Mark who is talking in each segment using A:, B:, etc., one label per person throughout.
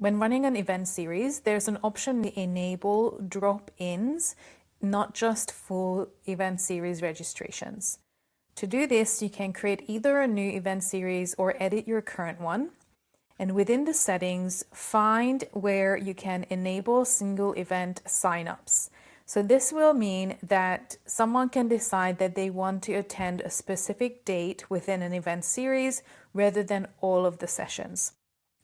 A: When running an event series, there's an option to enable drop-ins, not just full event series registrations. To do this, you can create either a new event series or edit your current one. And within the settings, find where you can enable single event signups. So this will mean that someone can decide that they want to attend a specific date within an event series rather than all of the sessions.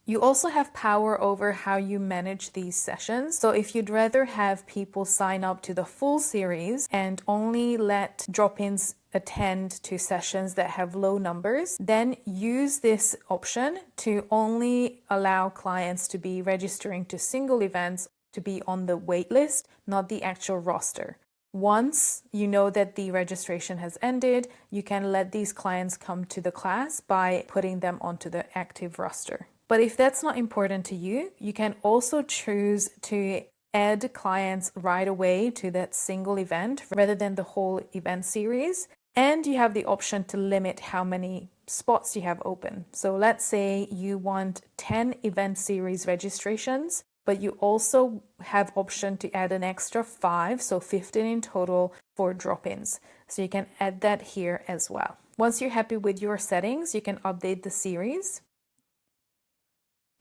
A: You also have power over how you manage these sessions. So if you'd rather have people sign up to the full series and only let drop-ins attend to sessions that have low numbers, then use this option to only allow clients to be registering to single events to be on the waitlist, not the actual roster. Once you know that the registration has ended, you can let these clients come to the class by putting them onto the active roster. But if that's not important to you, you can also choose to add clients right away to that single event rather than the whole event series. And you have the option to limit how many spots you have open. So let's say you want 10 event series registrations, but you also have option to add an extra 5, so 15 in total for drop-ins. So you can add that here as well. Once you're happy with your settings, you can update the series.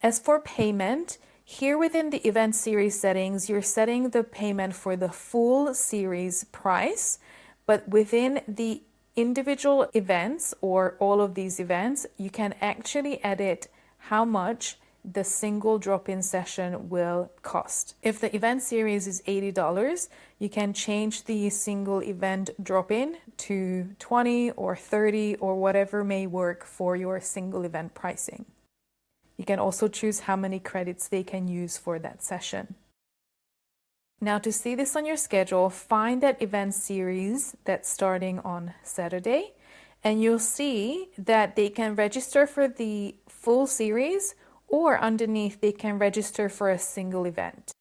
A: As for payment, here within the event series settings, you're setting the payment for the full series price, but within the individual events or all of these events, you can actually edit how much the single drop-in session will cost. If the event series is $80, you can change the single event drop-in to 20 or 30 or whatever may work for your single event pricing. You can also choose how many credits they can use for that session. Now to see this on your schedule, find that event series that's starting on Saturday, and you'll see that they can register for the full series or underneath they can register for a single event.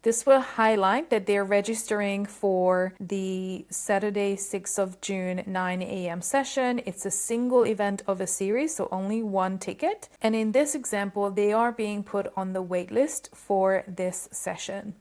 A: This will highlight that they're registering for the Saturday, 6th of June, 9 a.m. session. It's a single event of a series, so only one ticket. And in this example, they are being put on the wait list for this session.